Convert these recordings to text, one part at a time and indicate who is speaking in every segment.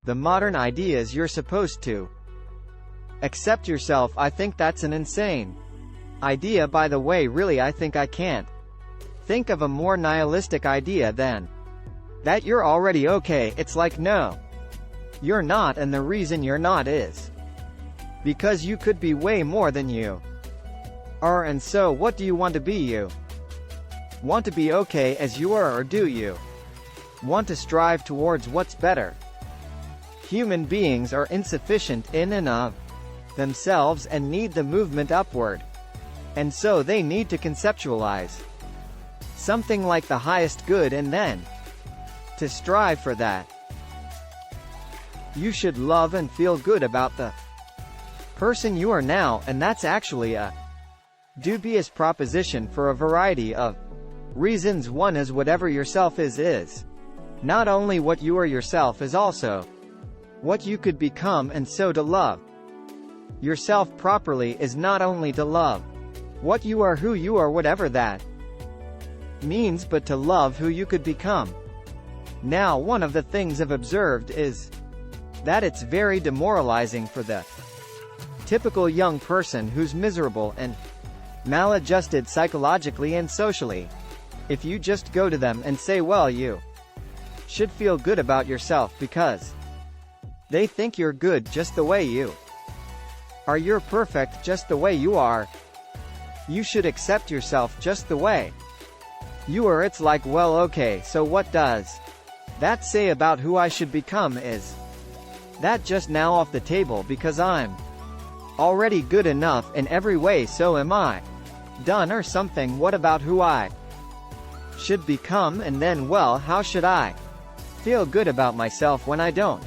Speaker 1: the modern ideas you're supposed to accept yourself. I think that's an insane idea, by the way. Really, I think I can't think of a more nihilistic idea than that you're already okay. It's like, no, you're not, and the reason you're not is because you could be way more than you are. And so what do you want to be? You want to be okay as you are, or do you want to strive towards what's better? Human beings are insufficient in and of themselves and need the movement upward. And so they need to conceptualize something like the highest good, and then to strive for that. You should love and feel good about the person you are now, and that's actually a dubious proposition for a variety of reasons. One is whatever yourself is not only what you are yourself, is also what you could become, and so to love yourself properly is not only to love what you are, who you are, whatever that means, but to love who you could become. Now, one of the things I've observed is that it's very demoralizing for the typical young person who's miserable and maladjusted psychologically and socially. If you just go to them and say, well, you should feel good about yourself because they think you're good just the way you are, you're perfect just the way you are, you should accept yourself just the way you are. It's like, well, okay, so what does that say about who I should become? Is that just now off the table because I'm already good enough in every way? So am I done or something? What about who I should become? And then, well, how should I feel good about myself when I don't?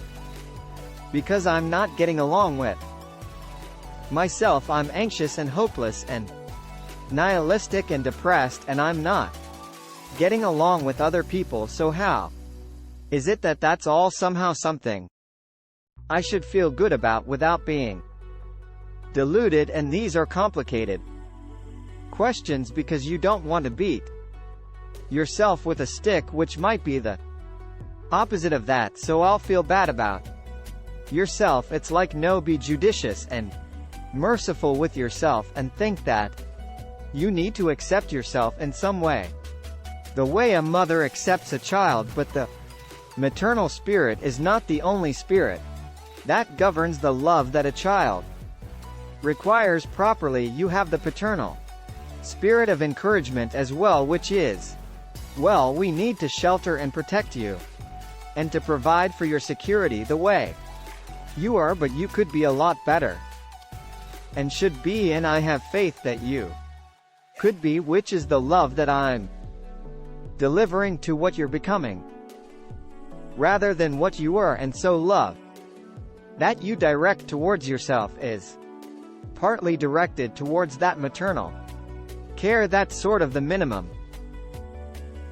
Speaker 1: Because I'm not getting along with myself. I'm anxious and hopeless and nihilistic and depressed, and I'm not getting along with other people. So how is it that that's all somehow something I should feel good about without being deluded? And these are complicated questions because you don't want to beat yourself with a stick, which might be the opposite of that. So I'll feel bad about yourself. It's like, no, be judicious and merciful with yourself and think that you need to accept yourself in some way, the way a mother accepts a child. But the maternal spirit is not the only spirit that governs the love that a child requires properly. You have the paternal spirit of encouragement as well, which is, well, we need to shelter and protect you and to provide for your security the way you are, but you could be a lot better and should be, and I have faith that you could be, which is the love that I'm delivering to what you're becoming rather than what you are. And so love that you direct towards yourself is partly directed towards that maternal care. That's sort of the minimum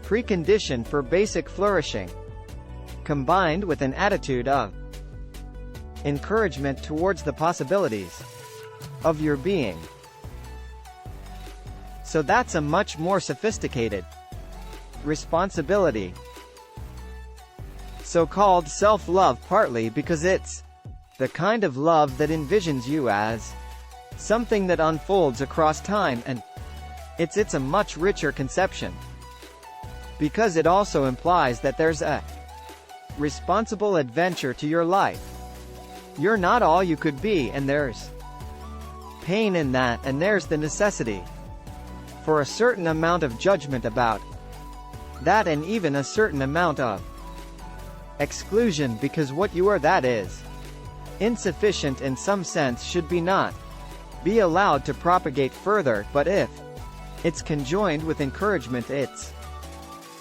Speaker 1: precondition for basic flourishing, combined with an attitude of encouragement towards the possibilities of your being. So that's a much more sophisticated responsibility. So-called self-love, partly because it's the kind of love that envisions you as something that unfolds across time, and it's a much richer conception because it also implies that there's a responsible adventure to your life. You're not all you could be, and there's pain in that, and there's the necessity for a certain amount of judgment about that, and even a certain amount of exclusion, because what you are that is insufficient in some sense should be not be allowed to propagate further. But if it's conjoined with encouragement, it's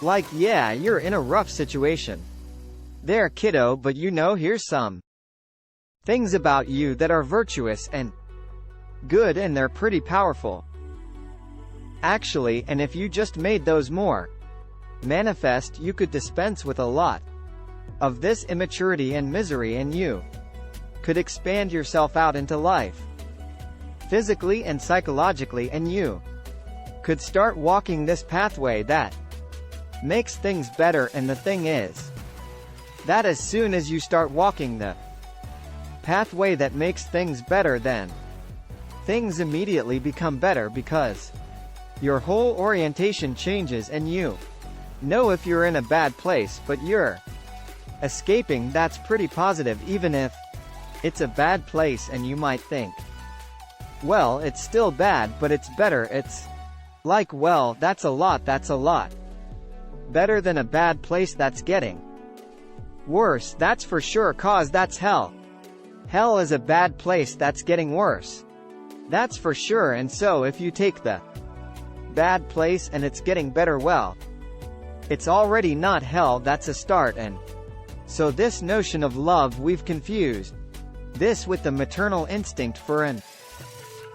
Speaker 1: like, yeah, you're in a rough situation there, kiddo, but you know, here's some things about you that are virtuous and good, and they're pretty powerful actually, and if you just made those more manifest, you could dispense with a lot of this immaturity and misery, and you could expand yourself out into life physically and psychologically, and you could start walking this pathway that makes things better. And the thing is, That as soon as you start walking the pathway that makes things better, then things immediately become better because your whole orientation changes and you know if you're in a bad place but you're escaping. That's pretty positive, even if it's a bad place and you might think, well, it's still bad but it's better. It's like, well, that's a lot better than a bad place that's getting worse, that's for sure, cause that's hell. Hell is a bad place that's getting worse. That's for sure. And so if you take the bad place and it's getting better, well, it's already not hell, that's a start. And so this notion of love, we've confused this with the maternal instinct for an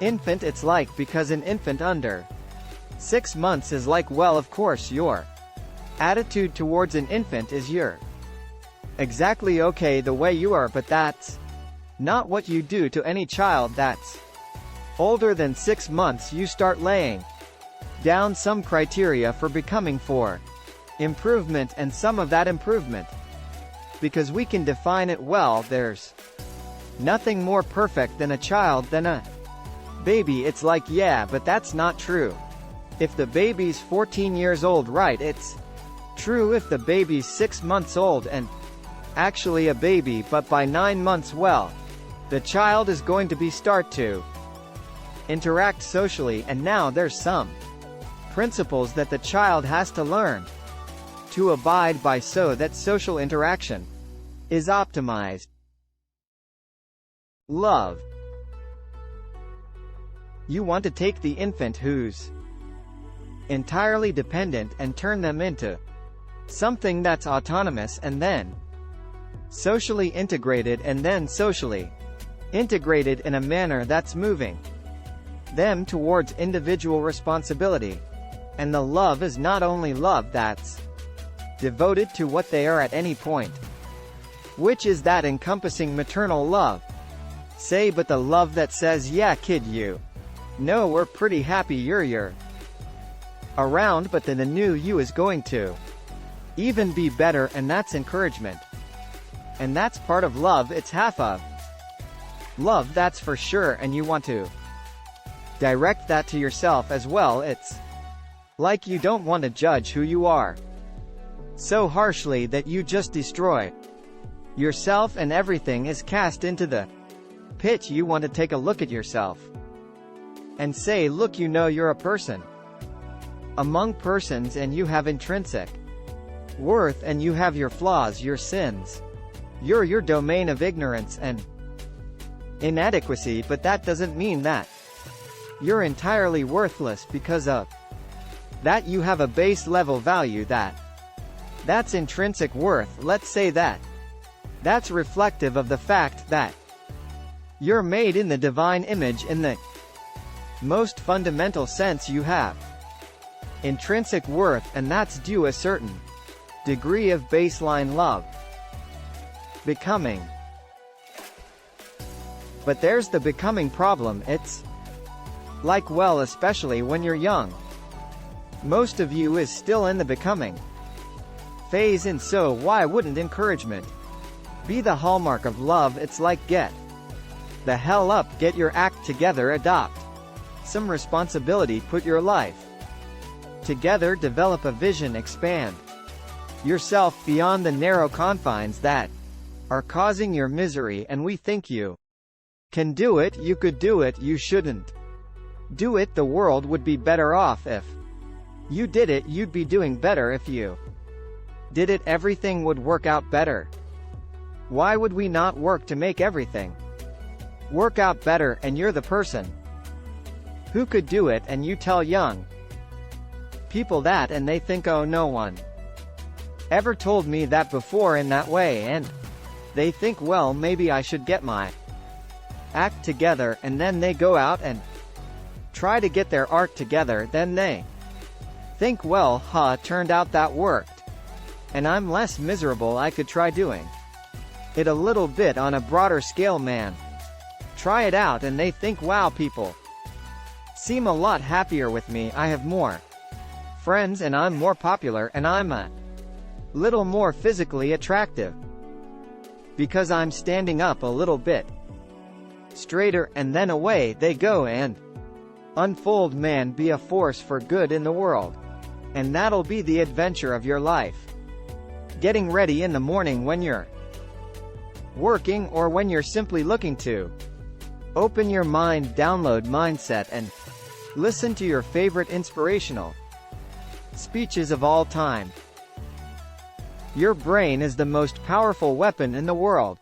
Speaker 1: infant. It's like, because an infant under 6 months is like, well, of course your attitude towards an infant is you're exactly okay the way you are, but that's not what you do to any child that's older than 6 months. You start laying down some criteria for becoming, for improvement, and some of that improvement, because we can define it well, there's nothing more perfect than a child than a baby. It's like, yeah, but that's not true. If the baby's 14 years old, right, it's true if the baby's 6 months old and actually a baby, but by 9 months, well, the child is going to be start to interact socially, and now there's some principles that the child has to learn to abide by so that social interaction is optimized. Love. You want to take the infant who's entirely dependent and turn them into something that's autonomous, and then socially integrated, and then socially integrated in a manner that's moving them towards individual responsibility. And the love is not only love that's devoted to what they are at any point, which is that encompassing maternal love, say, but the love that says, yeah, kid, you know, we're pretty happy you're around, but then the new you is going to even be better, and that's encouragement. And that's part of love, it's half of love, that's for sure, and you want to direct that to yourself as well. It's like you don't want to judge who you are so harshly that you just destroy yourself and everything is cast into the pit. You want to take a look at yourself and say, look, you know, you're a person among persons, and you have intrinsic worth, and you have your flaws, your sins, your domain of ignorance and inadequacy, but that doesn't mean that you're entirely worthless. Because of that, you have a base level value that's intrinsic worth. Let's say that's reflective of the fact that you're made in the divine image. In the most fundamental sense, you have intrinsic worth, and that's due a certain degree of baseline love. Becoming. But there's the becoming problem. It's like, well, especially when you're young, most of you is still in the becoming phase, and so why wouldn't encouragement be the hallmark of love? It's like, get the hell up, get your act together, adopt some responsibility, put your life together, develop a vision, expand yourself beyond the narrow confines that are causing your misery. And we think you can do it, you could do it, you shouldn't do it, the world would be better off if you did it, you'd be doing better if you did it, everything would work out better. Why would we not work to make everything work out better? And you're the person who could do it, and you tell young people that, and they think, oh, no one ever told me that before in that way, and they think, well, maybe I should get my act together, and then they go out and try to get their art together, then they think, well, turned out that worked, and I'm less miserable, I could try doing it a little bit on a broader scale, man. Try it out, and they think, wow, people seem a lot happier with me, I have more friends, and I'm more popular, and I'm a little more physically attractive. because I'm standing up a little bit straighter, and then away they go and unfold. Man, be a force for good in the world. And that'll be the adventure of your life. Getting ready in the morning when you're working, or when you're simply looking to open your mind. Download Mindset and listen to your favorite inspirational speeches of all time. Your brain is the most powerful weapon in the world.